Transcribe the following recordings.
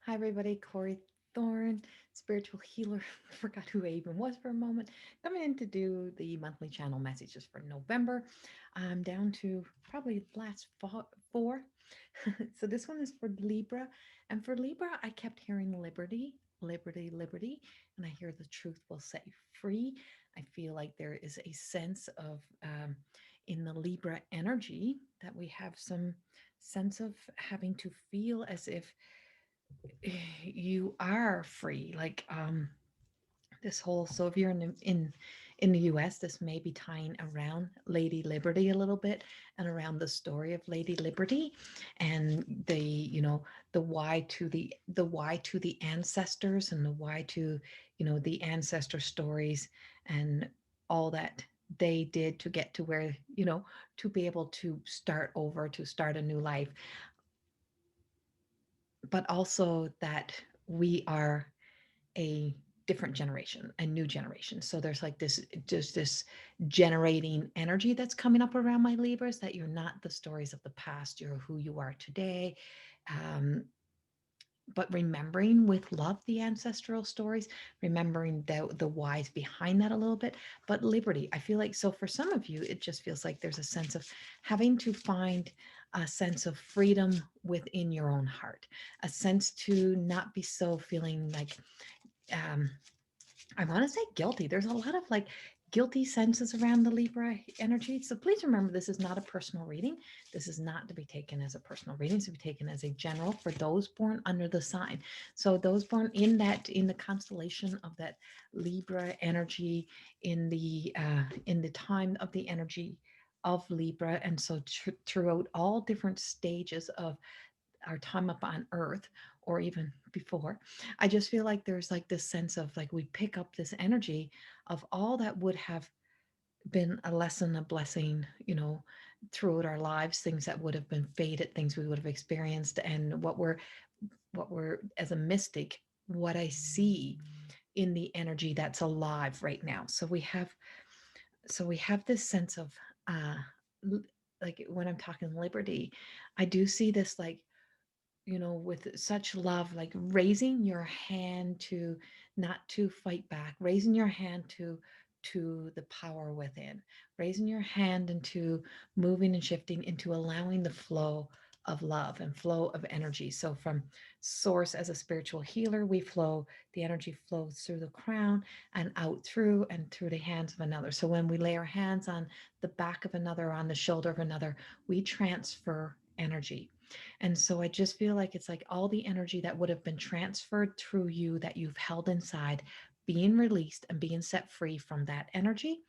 Hi, everybody. Corrie Thorne, spiritual healer. Forgot who I even was for a moment. Coming in to do the monthly channel messages for November. I'm down to probably last four. So this one is for Libra. And for Libra, I kept hearing liberty, liberty, liberty. And I hear the truth will set you free. I feel like there is a sense of, in the Libra energy, that we have some sense of having to feel as if you are free. Like this whole, so if you're in the US, this may be tying around Lady Liberty a little bit, and around the story of Lady Liberty, and the why to the ancestors, and the why to the ancestor stories, and all that they did to get to where, to be able to start over, to start a new life, but also that we are a different generation, a new generation. So there's like this, just this generating energy that's coming up around my Libras, that you're not the stories of the past, you're who you are today. Um, but remembering with love the ancestral stories, remembering the whys behind that a little bit. But liberty, I feel like, so for some of you, it just feels like there's a sense of having to find a sense of freedom within your own heart, a sense to not be so feeling like, um, I want to say guilty. There's a lot of like guilty senses around the Libra energy. So please remember, this is not a personal reading. This is not to be taken as a personal reading. It's to be taken as a general for those born under the sign. So those born in the constellation of that Libra energy, in the time of the energy of Libra, and so throughout all different stages of our time up on earth, or even before, I just feel like there's like this sense of like we pick up this energy of all that would have been a lesson, a blessing, throughout our lives, things that would have been fated, things we would have experienced, and what we're as a mystic, what I see in the energy that's alive right now. So we have this sense of, uh like when I'm talking liberty, I do see this, like, with such love, like raising your hand to not to fight back, raising your hand to the power within, raising your hand into moving and shifting into allowing the flow of love and flow of energy. So from source, as a spiritual healer, we flow, the energy flows through the crown and out through and through the hands of another. So when we lay our hands on the back of another, on the shoulder of another, we transfer energy. And so I just feel like it's like all the energy that would have been transferred through you, that you've held inside, being released and being set free from that energy.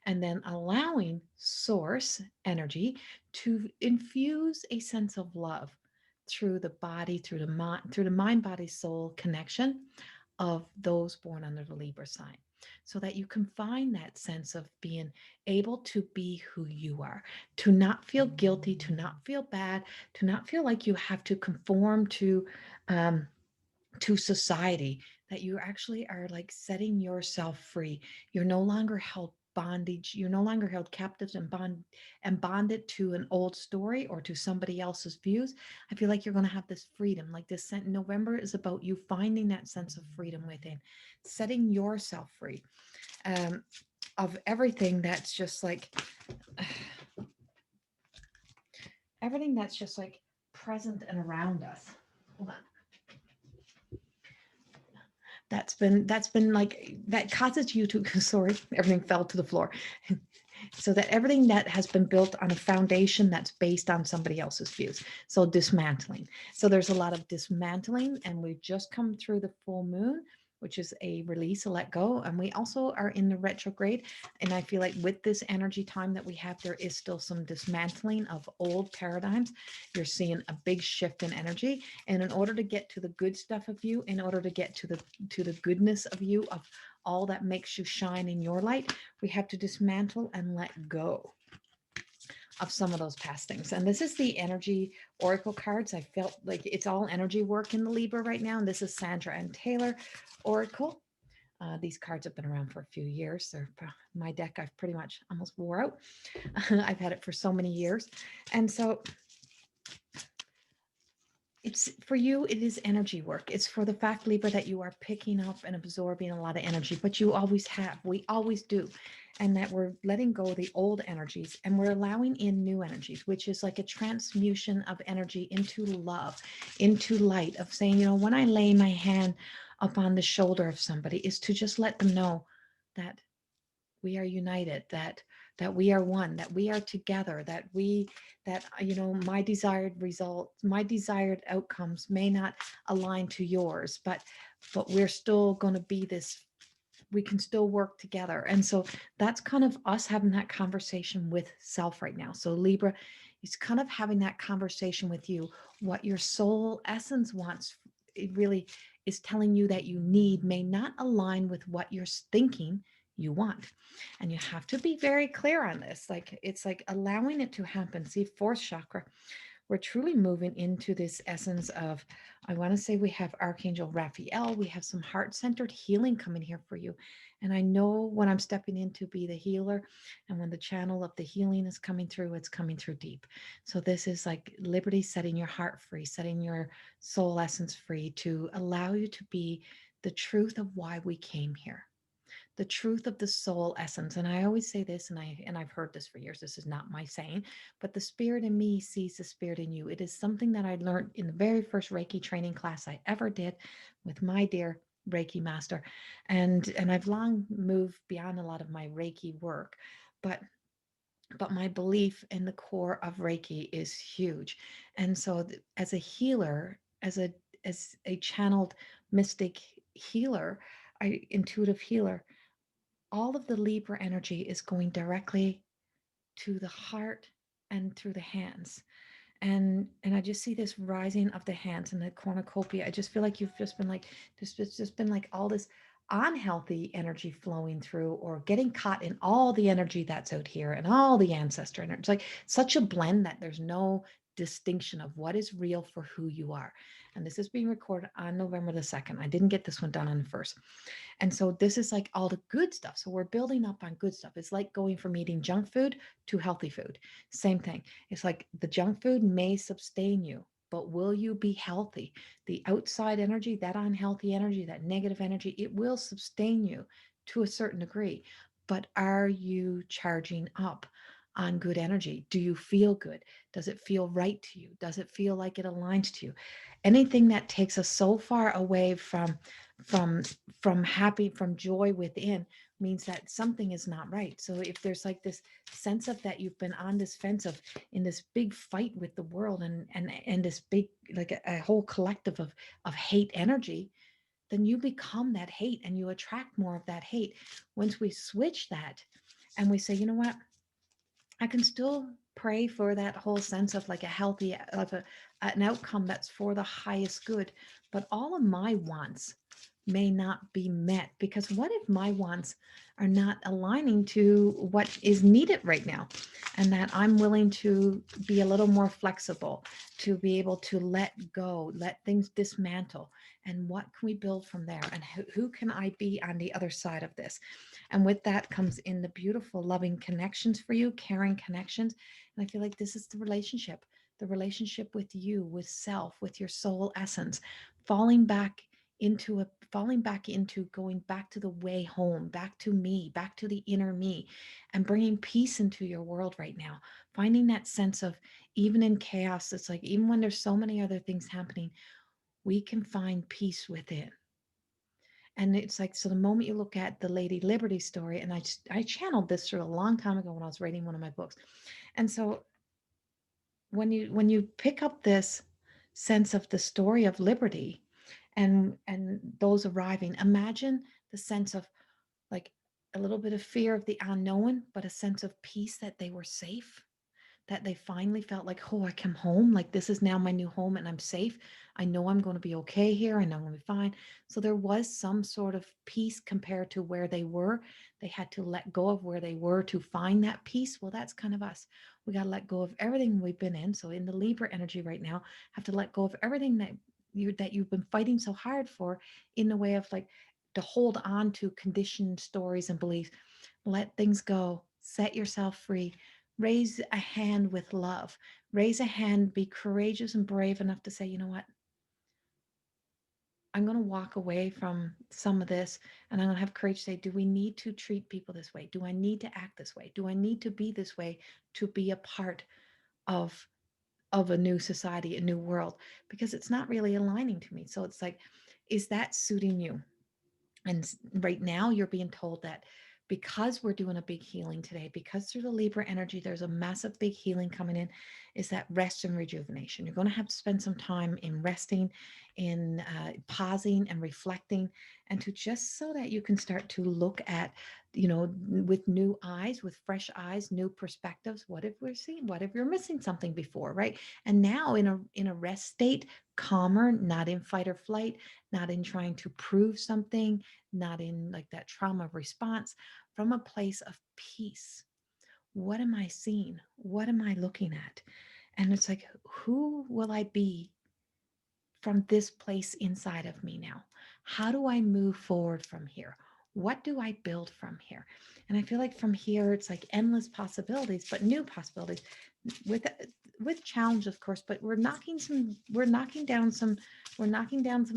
And then allowing source energy to infuse a sense of love through the body, through the mind, body, soul connection of those born under the Libra sign, so that you can find that sense of being able to be who you are, to not feel guilty, to not feel bad, to not feel like you have to conform um, to society, that you actually are like setting yourself free. You're no longer held bondage, you're no longer held captives and bonded to an old story or to somebody else's views. I feel like you're going to have this freedom. Like this November is about you finding that sense of freedom within, setting yourself free, um, of everything that's just like everything that's just like present and around us. Hold on. That's been like that causes you to sorry, everything fell to the floor. So that everything that has been built on a foundation that's based on somebody else's views, so dismantling. So there's a lot of dismantling, and we've just come through the full moon, which is a release, a let go, and we also are in the retrograde. And I feel like with this energy time that we have, there is still some dismantling of old paradigms. You're seeing a big shift in energy, and in order to get to the good stuff of you, in order to get to the goodness of you, of all that makes you shine in your light, we have to dismantle and let go of some of those past things. And this is the energy oracle cards. I felt like it's all energy work in the Libra right now. And this is Sandra and Taylor oracle. These cards have been around for a few years. They're my deck. I've pretty much almost wore out. I've had it for so many years. And so It's for you, it is energy work. It's for the fact, Libra, that you are picking up and absorbing a lot of energy, but you always have. We always do. And that we're letting go of the old energies and we're allowing in new energies, which is like a transmutation of energy into love, into light, of saying, when I lay my hand upon the shoulder of somebody, is to just let them know that we are united, that we are one, that we are together, that my desired results, my desired outcomes may not align to yours, but we're still going to be this, we can still work together. And so that's kind of us having that conversation with self right now. So Libra is kind of having that conversation with you. What your soul essence wants, it really is telling you that you need, may not align with what you're thinking you want. And you have to be very clear on this. Like, it's like allowing it to happen. See, fourth chakra, we're truly moving into this essence of, I want to say, we have Archangel Raphael, we have some heart-centered healing coming here for you. And I know when I'm stepping in to be the healer, and when the channel of the healing is coming through, it's coming through deep. So this is like liberty, setting your heart free, setting your soul essence free, to allow you to be the truth of why we came here, the truth of the soul essence. And I always say this, and I've heard this for years. This is not my saying, but the spirit in me sees the spirit in you. It is something that I learned in the very first Reiki training class I ever did with my dear Reiki master. And I've long moved beyond a lot of my Reiki work, but my belief in the core of Reiki is huge. And so as a healer, as a channeled mystic healer, I intuitive healer, all of the Libra energy is going directly to the heart and through the hands. And I just see this rising of the hands and the cornucopia. I just feel like you've just been like, there's just been like all this unhealthy energy flowing through, or getting caught in all the energy that's out here and all the ancestor energy. It's like such a blend that there's no distinction of what is real for who you are. And this is being recorded on November the 2nd. I didn't get this one done on the 1st. And so this is like all the good stuff. So we're building up on good stuff. It's like going from eating junk food to healthy food. Same thing. It's like the junk food may sustain you, but will you be healthy? The outside energy, that unhealthy energy, that negative energy, it will sustain you to a certain degree. But are you charging up on good energy? Do you feel good? Does it feel right to you? Does it feel like it aligns to you? Anything that takes us so far away from from joy within, means that something is not right. So if there's like this sense of that you've been on this fence of, in this big fight with the world, and this big, like a whole collective of hate energy, then you become that hate and you attract more of that hate. Once we switch that and we say, you know what, I can still pray for that whole sense of like a healthy, of an outcome that's for the highest good. But all of my wants may not be met, because what if my wants are not aligning to what is needed right now? And that I'm willing to be a little more flexible, to be able to let go, let things dismantle. And what can we build from there? And who can I be on the other side of this? And with that comes in the beautiful, loving connections for you, caring connections. And I feel like this is the relationship with you, with self, with your soul essence, falling back falling back into going back to the way home, back to me, back to the inner me, and bringing peace into your world right now. Finding that sense of, even in chaos, it's like, even when there's so many other things happening, we can find peace within. And it's like, so the moment you look at the Lady Liberty story, and I channeled this through a long time ago when I was writing one of my books. And so when you pick up this sense of the story of liberty, and those arriving, imagine the sense of like a little bit of fear of the unknown, but a sense of peace that they were safe, that they finally felt like, oh, I come home. Like, this is now my new home and I'm safe. I know I'm going to be okay here. I know I'm going to be fine. So there was some sort of peace compared to where they were. They had to let go of where they were to find that peace. Well, that's kind of us. We got to let go of everything we've been in. So in the Libra energy right now, have to let go of everything that you've been fighting so hard for, in the way of like, to hold on to conditioned stories and beliefs. Let things go. Set yourself free. Raise a hand with love. Raise a hand, be courageous and brave enough to say, you know what? I'm going to walk away from some of this, and I'm going to have courage to say, do we need to treat people this way? Do I need to act this way? Do I need to be this way to be a part of a new society, a new world? Because it's not really aligning to me. So it's like, is that suiting you? And right now, you're being told that because we're doing a big healing today, because through the Libra energy, there's a massive big healing coming in, is that rest and rejuvenation. You're going to have to spend some time in resting, in pausing and reflecting, and to just so that you can start to look at, with new eyes, with fresh eyes, new perspectives. What if we're seeing? What if you're missing something before, right? And now in a rest state, calmer, not in fight or flight, not in trying to prove something, not in like that trauma response, from a place of peace. What am I seeing? What am I looking at? And it's like, who will I be from this place inside of me now? How do I move forward from here? What do I build from here? And I feel like from here, it's like endless possibilities, but new possibilities with challenge, of course, but we're knocking down some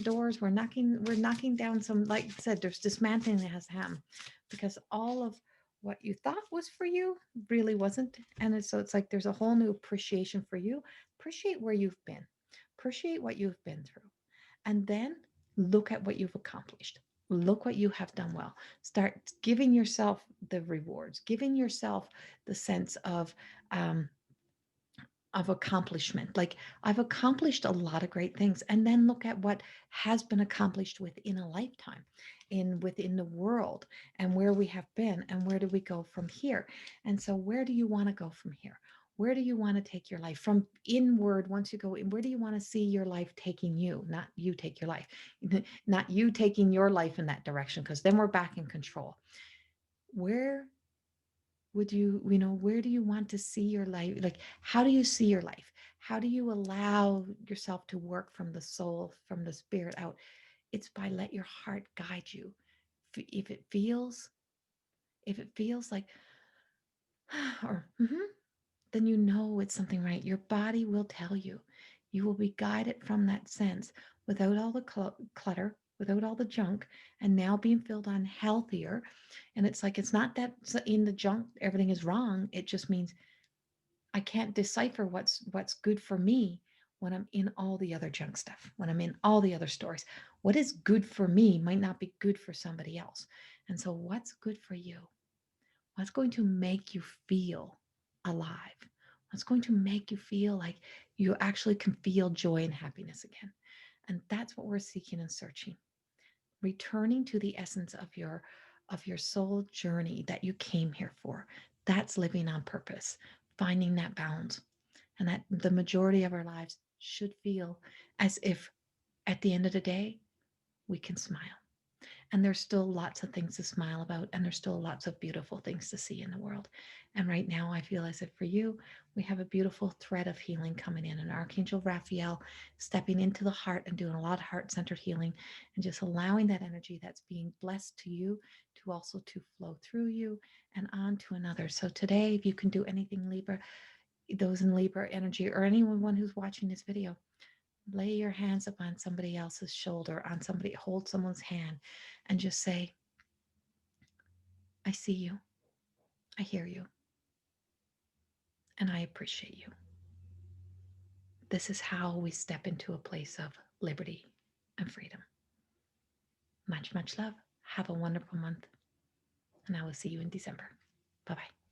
doors. We're knocking down some, like I said, there's dismantling that has happened because all of what you thought was for you really wasn't. And so it's like there's a whole new appreciation for you. Appreciate where you've been, appreciate what you've been through, and then look at what you've accomplished. Look what you have done well. Start giving yourself the rewards, giving yourself the sense um, of accomplishment. Like, I've accomplished a lot of great things, and then look at what has been accomplished within a lifetime, within the world, and where we have been, and where do we go from here. And so, where do you want to go from here? Where do you want to take your life from inward? Once you go in, where do you want to see your life taking you? Not you take your life, not you taking your life in that direction, because then we're back in control. Where would where do you want to see your life? Like, how do you see your life? How do you allow yourself to work from the soul, from the spirit out? It's by let your heart guide you. If it feels, like, or then you know it's something right. Your body will tell you. You will be guided from that sense, without all the clutter, without all the junk, and now being filled on healthier. And it's like, it's not that in the junk everything is wrong. It just means I can't decipher what's good for me when I'm in all the other junk stuff, when I'm in all the other stories. What is good for me might not be good for somebody else. And so what's good for you? What's going to make you feel alive? What's going to make you feel like you actually can feel joy and happiness again? And that's what we're seeking and searching. Returning to the essence of your soul journey that you came here for. That's living on purpose, finding that balance. And that the majority of our lives should feel as if at the end of the day, we can smile. And there's still lots of things to smile about, and there's still lots of beautiful things to see in the world. And right now, I feel as if for you, we have a beautiful thread of healing coming in, and Archangel Raphael stepping into the heart and doing a lot of heart-centered healing, and just allowing that energy that's being blessed to you to also to flow through you and on to another. So today, if you can do anything, Libra, those in Libra energy, or anyone who's watching this video, lay your hands upon somebody else's shoulder, on somebody, hold someone's hand, and just say, I see you, I hear you, and I appreciate you. This is how we step into a place of liberty and freedom. Much, much love. Have a wonderful month, and I will see you in December. Bye bye.